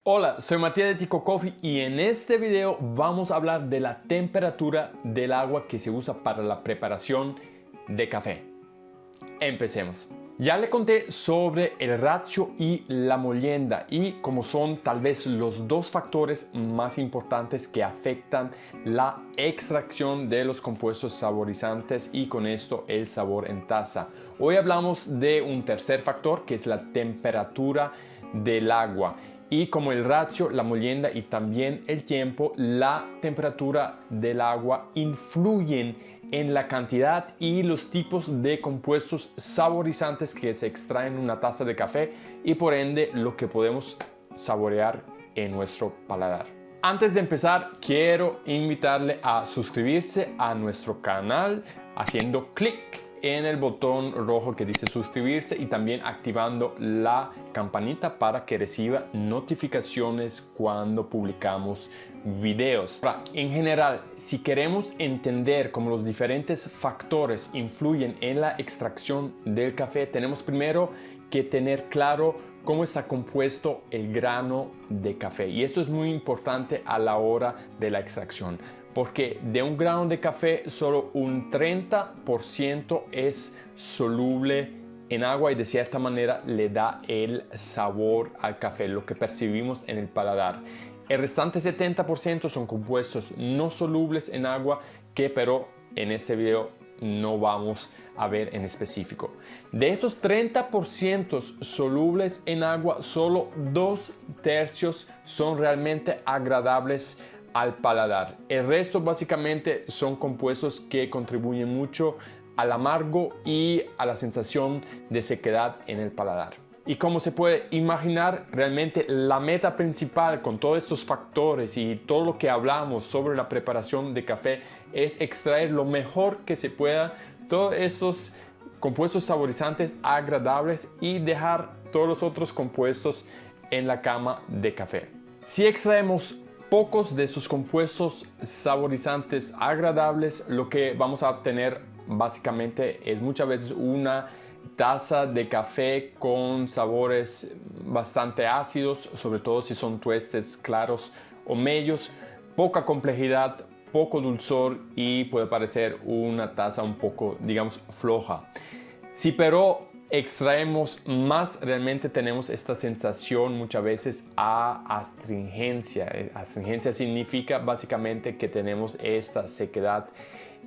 Hola, soy Matías de Tico Coffee y en este video vamos a hablar de la temperatura del agua que se usa para la preparación de café. Empecemos. Ya le conté sobre el ratio y la molienda y como son tal vez los dos factores más importantes que afectan la extracción de los compuestos saborizantes y con esto el sabor en taza. Hoy hablamos de un tercer factor que es la temperatura del agua. Y como el ratio, la molienda y también el tiempo, la temperatura del agua influyen en la cantidad y los tipos de compuestos saborizantes que se extraen en una taza de café y por ende lo que podemos saborear en nuestro paladar. Antes de empezar, quiero invitarle a suscribirse a nuestro canal haciendo clic en el botón rojo que dice suscribirse y también activando la campanita para que reciba notificaciones cuando publicamos videos. Ahora, en general, si queremos entender cómo los diferentes factores influyen en la extracción del café, tenemos primero que tener claro cómo está compuesto el grano de café. Y esto es muy importante a la hora de la extracción, porque de un grano de café solo un 30% es soluble en agua y de cierta manera le da el sabor al café, lo que percibimos en el paladar. El restante 70% son compuestos no solubles en agua que pero en este video no vamos a ver en específico. De estos 30% solubles en agua, solo 2/3 son realmente agradables al paladar. El resto básicamente son compuestos que contribuyen mucho al amargo y a la sensación de sequedad en el paladar. Y como se puede imaginar, realmente la meta principal con todos estos factores y todo lo que hablamos sobre la preparación de café es extraer lo mejor que se pueda todos estos compuestos saborizantes agradables y dejar todos los otros compuestos en la cama de café. Si extraemos pocos de sus compuestos saborizantes agradables, lo que vamos a obtener básicamente es muchas veces una taza de café con sabores bastante ácidos, sobre todo si son tuestes claros o medios, poca complejidad, poco dulzor y puede parecer una taza un poco, digamos, floja. Si pero extraemos más, realmente tenemos esta sensación muchas veces a astringencia. Astringencia significa básicamente que tenemos esta sequedad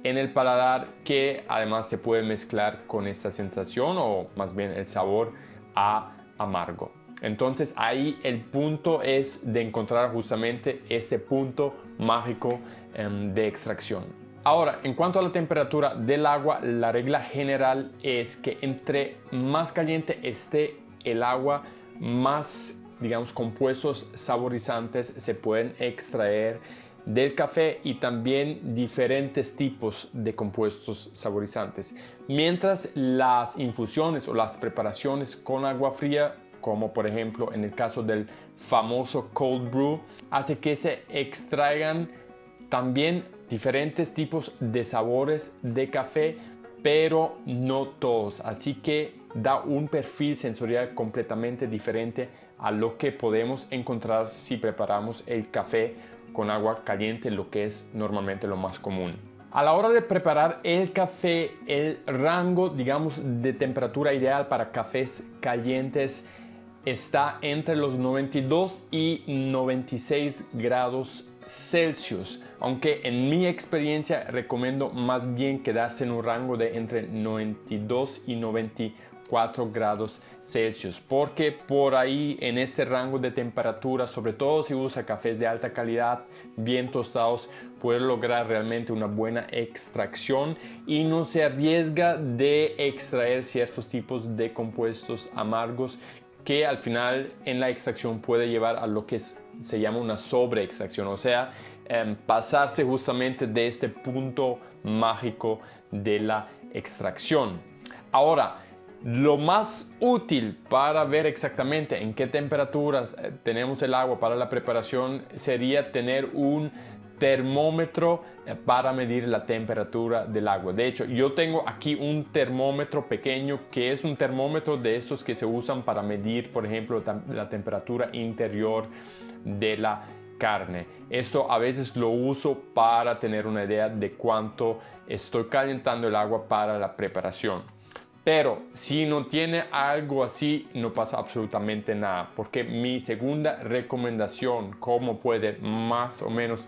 en el paladar que además se puede mezclar con esta sensación o más bien el sabor a amargo. Entonces ahí el punto es de encontrar justamente este punto mágico de extracción. Ahora, en cuanto a la temperatura del agua, la regla general es que entre más caliente esté el agua, más, digamos, compuestos saborizantes se pueden extraer del café y también diferentes tipos de compuestos saborizantes. Mientras las infusiones o las preparaciones con agua fría, como por ejemplo en el caso del famoso cold brew, hace que se extraigan también diferentes tipos de sabores de café, pero no todos. Así que da un perfil sensorial completamente diferente a lo que podemos encontrar si preparamos el café con agua caliente, lo que es normalmente lo más común. A la hora de preparar el café, el rango, digamos, de temperatura ideal para cafés calientes está entre los 92 y 96 grados Celsius, aunque en mi experiencia recomiendo más bien quedarse en un rango de entre 92 y 94 grados Celsius, porque por ahí en ese rango de temperatura, sobre todo si usa cafés de alta calidad, bien tostados, puede lograr realmente una buena extracción y no se arriesga de extraer ciertos tipos de compuestos amargos que al final en la extracción puede llevar a lo que se llama una sobreextracción, o sea, pasarse justamente de este punto mágico de la extracción. Ahora, lo más útil para ver exactamente en qué temperaturas tenemos el agua para la preparación sería tener un termómetro para medir la temperatura del agua. De hecho, yo tengo aquí un termómetro pequeño que es un termómetro de estos que se usan para medir, por ejemplo, la temperatura interior de la carne. Esto a veces lo uso para tener una idea de cuánto estoy calentando el agua para la preparación. Pero si no tiene algo así, no pasa absolutamente nada, porque mi segunda recomendación, cómo puede más o menos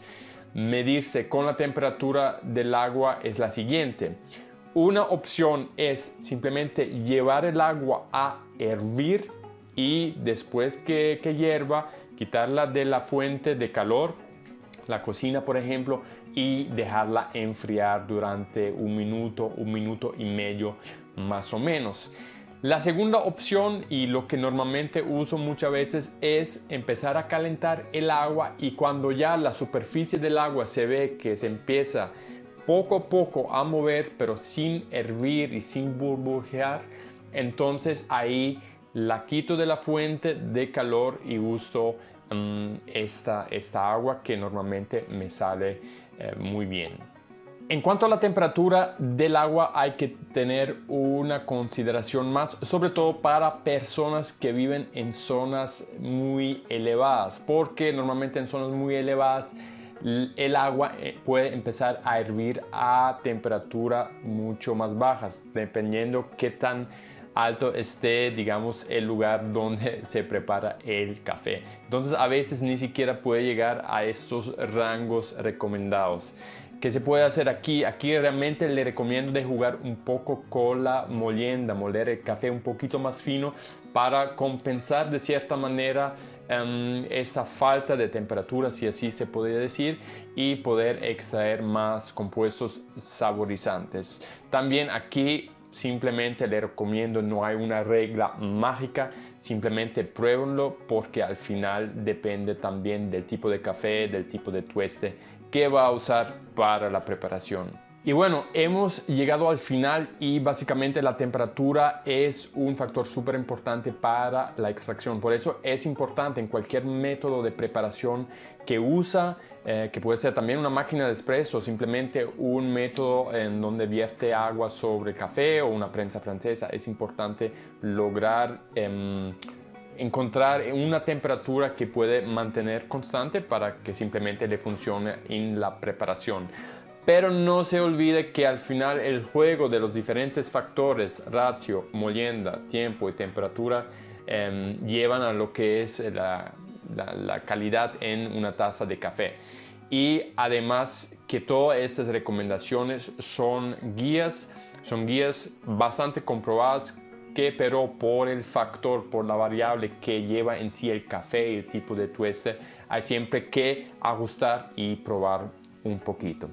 medirse con la temperatura del agua, es la siguiente. Una opción es simplemente llevar el agua a hervir y después que hierva, quitarla de la fuente de calor, la cocina por ejemplo, y dejarla enfriar durante un minuto y medio más o menos. La segunda opción, y lo que normalmente uso muchas veces, es empezar a calentar el agua, y cuando ya la superficie del agua se ve que se empieza poco a poco a mover, pero sin hervir y sin burbujear, entonces ahí la quito de la fuente de calor y uso esta agua, que normalmente me sale muy bien. En cuanto a la temperatura del agua, hay que tener una consideración más, sobre todo para personas que viven en zonas muy elevadas, porque normalmente en zonas muy elevadas el agua puede empezar a hervir a temperatura mucho más bajas, dependiendo qué tan alto esté, digamos, el lugar donde se prepara el café. Entonces a veces ni siquiera puede llegar a estos rangos recomendados. ¿Qué se puede hacer aquí? Aquí realmente le recomiendo de jugar un poco con la molienda, moler el café un poquito más fino para compensar de cierta manera esa falta de temperatura, si así se podría decir, y poder extraer más compuestos saborizantes. También aquí simplemente le recomiendo, no hay una regla mágica, simplemente pruébenlo, porque al final depende también del tipo de café, del tipo de tueste que va a usar para la preparación. Y bueno, hemos llegado al final, y básicamente la temperatura es un factor súper importante para la extracción. Por eso es importante en cualquier método de preparación que usa, que puede ser también una máquina de espresso, simplemente un método en donde vierte agua sobre café o una prensa francesa, es importante lograr encontrar una temperatura que puede mantener constante para que simplemente le funcione en la preparación. Pero no se olvide que al final el juego de los diferentes factores, ratio, molienda, tiempo y temperatura, llevan a lo que es la calidad en una taza de café. Y además que todas estas recomendaciones son guías bastante comprobadas, pero por el factor, por la variable que lleva en sí el café y el tipo de tueste, hay siempre que ajustar y probar un poquito.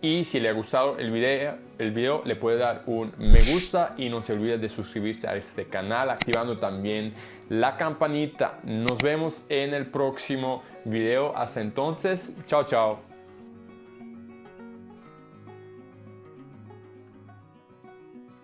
Y si le ha gustado el video le puede dar un me gusta, y no se olvide de suscribirse a este canal activando también la campanita. Nos vemos en el próximo video. Hasta entonces, chao chao.